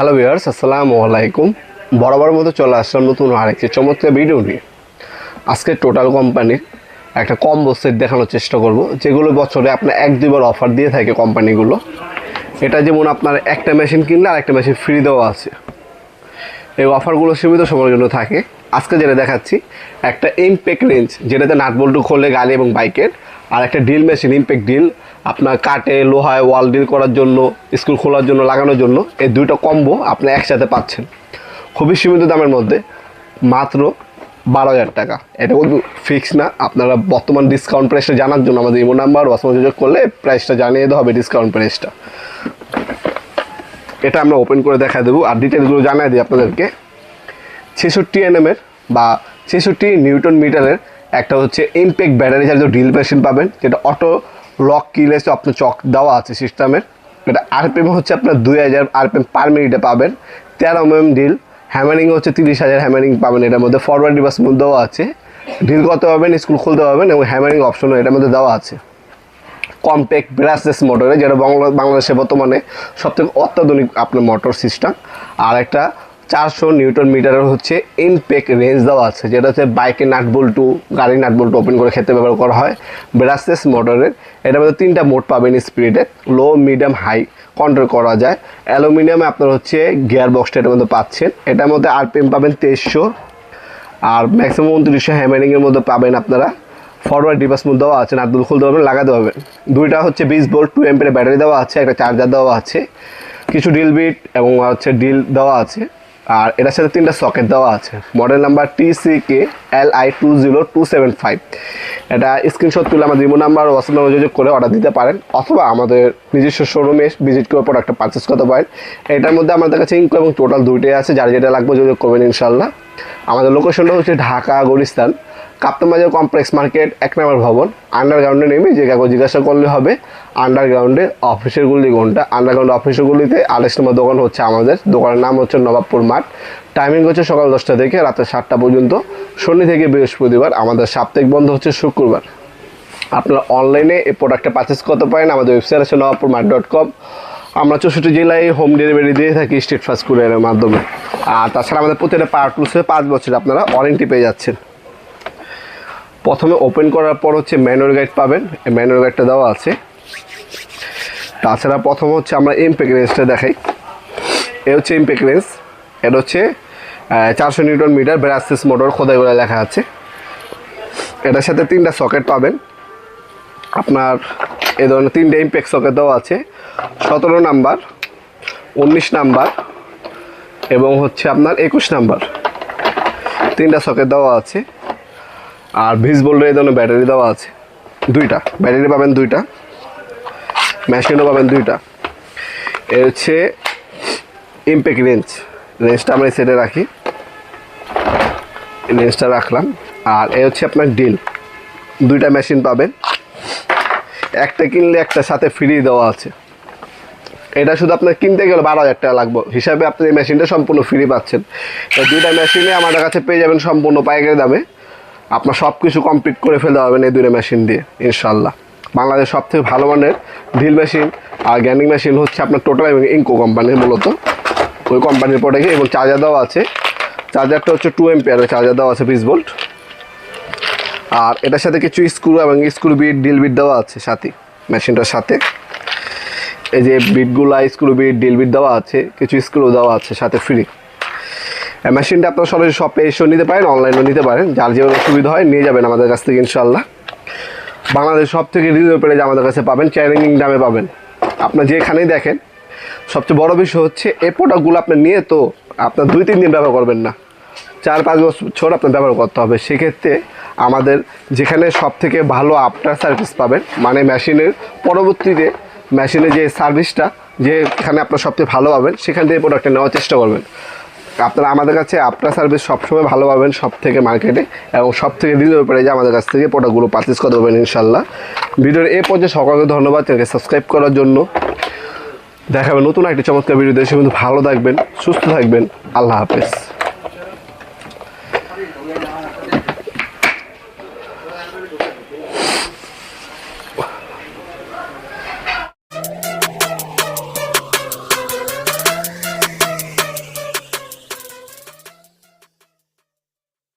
Hello viewers, আসসালামু আলাইকুম। বরাবর মতো চলে আসলাম নতুন আরেকটি চমৎকার ভিডিও নিয়ে। আজকে টোটাল কোম্পানির একটা কম্বো সেট দেখানোর চেষ্টা করব, যেগুলো বছরে আপনার 1-2 বার অফার দিয়ে থাকে কোম্পানিগুলো। এটা যেমন আপনার একটা মেশিন কিনলে আরেকটা মেশিন ফ্রি দেওয়া আছে। এই অফারগুলো সীমিত সময়ের জন্য থাকে। আজকে যেটা দেখাচ্ছি একটা ইমপ্যাক্ট রেঞ্জ, যেটাতে নাট বল্টু খোলে গাড়ি এবং বাইকের, আর একটা ড্রিল মেশিন ইমপ্যাক্ট ড্রিল আপনার কাটে লোহায় ওয়াল ড্রিল করার জন্য, স্ক্রু খোলার জন্য, লাগানোর জন্য। এই দুইটা কম্বো আপনি একসাথে পাচ্ছেন খুবই সীমিত দামের মধ্যে, মাত্র 12,000 টাকা। এটা কিন্তু ফিক্স না, আপনারা বর্তমান ডিসকাউন্ট প্রাইসটা জানার জন্য আমাদের ইমো নাম্বার ওয়াটসঅ্যাপ যোগাযোগ করলে প্রাইসটা জানিয়ে দেওয়া হবে, ডিসকাউন্ট প্রাইসটা। এটা আমরা ওপেন করে দেখা দেবো আর ডিটেলসগুলো জানিয়ে দিই আপনাদেরকে। 66 NM বা 66 নিউটন মিটারের একটা হচ্ছে ইমপ্যাক্ট ব্যাটারি চালিত ড্রিল মেশিন পাবেন, যেটা অটো লক কিলেস আপনার চক দেওয়া আছে সিস্টেমের। এটা আরপিএম হচ্ছে আপনার 2000 আরপিএম পার মিনিটে পাবেন। 13 mm ড্রিল, হ্যামারিং হচ্ছে 30,000 হ্যামারিং পাবেন। এটার মধ্যে ফরওয়ার্ড রিভার্স মুভ দেওয়া আছে, ড্রিল করতে পারবেন, স্ক্রু খুলতে পারবেন এবং হ্যামারিং অপশনও এটার মধ্যে দেওয়া আছে। কম্প্যাক্ট ব্রাশলেস মোটরে, যেটা বাংলাদেশে বর্তমানে সবথেকে অত্যাধুনিক আপনার মোটর সিস্টেম। আর একটা 400 নিউটন মিটারের হচ্ছে ইমপ্যাক্ট রেঞ্জ দেওয়া আছে, যেটা হচ্ছে বাইকের নাট বল্টু, গাড়ির নাট বল্টু ওপেন করে খেতে ব্যবহার করা হয়। ব্রাশলেস মোটরের এটার মধ্যে 3টা মোড পাবেন স্পিডে, লো মিডিয়াম হাই কন্ট্রোল করা যায়। অ্যালুমিনিয়ামে আপনার হচ্ছে গিয়ার বক্সটা এটার মধ্যে পাচ্ছেন। এটার মধ্যে আরপিএম পাবেন 2300 আর ম্যাক্সিমাম 2900 হ্যামারিংয়ের মধ্যে পাবেন আপনারা। ফরওয়ার্ড রিভার্স মুভ দেওয়া আছে, নাটগুলো খুলতে পারবেন, লাগাতে পারবেন। দুইটা হচ্ছে 20 ভোল্ট 2 অ্যাম্পিয়ারের ব্যাটারি দেওয়া আছে, একটা চার্জার দেওয়া আছে, কিছু ড্রিল বিট এবং হচ্ছে ড্রিল দেওয়া আছে। আর এটার সাথে 3টা সকেট দেওয়া আছে। Model number TCK LI20275। এটা স্ক্রিনশট তুলে আমাদের ইমো নাম্বার হোয়াটসঅ্যাপ নাম্বার যোগাযোগ করে অর্ডার দিতে পারেন, অথবা আমাদের নিজস্ব শোরুমে ভিজিট করে প্রোডাক্টটা পারচেস করতে পারেন। এটার মধ্যে আমাদের কাছে ইনকো এবং টোটাল দুইটাই আছে, যার যেটা লাগবে যোগাযোগ করবেন ইনশাল্লাহ। আমাদের লোকেশনটা হচ্ছে ঢাকা গুলিস্তান কাপ্তান বাজার কমপ্লেক্স মার্কেট 1 নম্বর ভবন। আন্ডারগ্রাউন্ডে নেমে যে কাগজ জিজ্ঞাসা করলে হবে। আন্ডারগ্রাউন্ডে অফিসের গুলি কোনটা, আন্ডারগ্রাউন্ড অফিসের গুলিতে 28 নম্বর দোকান হচ্ছে আমাদের। দোকানের নাম হচ্ছে নবাবপুর মাঠ। টাইমিং হচ্ছে সকাল 10টা থেকে রাতে 7টা পর্যন্ত, শনি থেকে বৃহস্পতিবার। আমাদের সাপ্তাহিক বন্ধ হচ্ছে শুক্রবার। আপনারা অনলাইনে এই প্রোডাক্টটা পারচেস করতে পারেন। আমাদের ওয়েবসাইট আছে nawabpurmart.com। আমরা 64 জেলায় হোম ডেলিভারি দিয়ে থাকি স্ট্রিট ফাস্ট কুরিয়ারের মাধ্যমে। আর তাছাড়া আমাদের প্রতিটা পাওয়ার টুলসে 5 বছর আপনারা ওয়ারেন্টি পেয়ে যাচ্ছেন। প্রথমে ওপেন করার পর হচ্ছে ম্যানুয়াল গাইড পাবেন, এই ম্যানুয়াল গাইডটা দেওয়া আছে। তাছাড়া প্রথম হচ্ছে আমরা ইমপ্যাক্ট রেঞ্জটা দেখাই। এ হচ্ছে ইমপ্যাক্ট রেঞ্জ, এটা হচ্ছে 400 নিউটন মিটার ব্রাশলেস মোটর খোদাই করে লেখা আছে। এটার সাথে 3টা সকেট পাবেন আপনার। এই ধরনের 3টে ইমপ্যাক্ট সকেট দেওয়া আছে, 17 নাম্বার, 19 নাম্বার এবং হচ্ছে আপনার 21 নাম্বার। 3টা সকেট দেওয়া আছে। আর 20 ভোল্টের এই ধরনের ব্যাটারি দেওয়া আছে, 2টা ব্যাটারি পাবেন, 2টা মেশিনও পাবেন, 2টা। এ হচ্ছে ইমপ্যাক্ট রেঞ্জটা আমরা সেটে রাখি, রেঞ্জটা রাখলাম। আর এ হচ্ছে আপনার ড্রিল, 2টা মেশিন পাবেন। একটা কিনলে একটা সাথে ফ্রি দেওয়া আছে। এটা শুধু আপনার কিনতে গেলে 12,000 টাকা লাগবে, হিসাবে আপনি এই মেশিনটা সম্পূর্ণ ফ্রি পাচ্ছেন। এই 2টা মেশিনে আমাদের কাছে পেয়ে যাবেন সম্পূর্ণ পাইকারি দামে। আপনার সব কিছু কমপ্লিট করে ফেলতে পারবেন এই 2টা মেশিন দিয়ে ইনশাল্লাহ। বাংলাদেশের সবথেকে ভালো মানের ড্রিল মেশিন আর গ্যান্ডিং মেশিন হচ্ছে আপনার টোটাল এবং ইনকো কোম্পানির, মূলত ওই কোম্পানির প্রোডাক্টে। এবং চার্জার দেওয়া আছে, চার্জারটা হচ্ছে 2 অ্যাম্পিয়ারের চার্জার দেওয়া আছে, 20 ভোল্ট। আর এটার সাথে কিছু স্ক্রু এবং স্ক্রু বিট, ড্রিল বিট দেওয়া আছে সাথে মেশিনটার সাথে। এই যে বিটগুলা, স্ক্রু বিট, ড্রিল বিট দেওয়া আছে, কিছু স্ক্রু দেওয়া আছে সাথে ফ্রি। মেশিনটা আপনারা সরাসরি শপে এসেও নিতে পারেন, অনলাইনেও নিতে পারেন, যার যেভাবে সুবিধা হয় নিয়ে যাবেন আমাদের কাছ থেকে ইনশাল্লাহ। বাংলাদেশ সব থেকে রিজনেবল প্রাইসে আমাদের কাছে পাবেন, চ্যালেঞ্জিং দামে পাবেন। আপনার যেখানেই দেখেন, সবচেয়ে বড় বিষয় হচ্ছে এই প্রোডাক্টগুলো আপনার নিয়ে তো আপনার 2-3 দিন ব্যবহার করবেন না, 4-5 বছর আপনার ব্যবহার করতে হবে। সেক্ষেত্রে আমাদের যেখানে সব থেকে ভালো আফটার সার্ভিস পাবেন, মানে মেশিনের পরবর্তীতে মেশিনের যে সার্ভিসটা যেখানে আপনার সবথেকে ভালো পাবেন, সেখান থেকে প্রোডাক্টটা নেওয়ার চেষ্টা করবেন। আপনারা আমাদের কাছে আফটার সার্ভিস সবসময় ভালো পাবেন সব থেকে মার্কেটে, এবং সব থেকে রিজনেবল প্রাইসে আমাদের কাছ থেকে প্রোডাক্টগুলো পারচেস করতে পারবেন ইনশাল্লাহ। ভিডিওর এই পর্যায়ে সকলকে ধন্যবাদ, চ্যানেলকে সাবস্ক্রাইব করার জন্য। দেখাবেন নতুন একটি চমৎকার ভিডিও। দেশে কিন্তু ভালো থাকবেন, সুস্থ থাকবেন। আল্লাহ হাফেজ।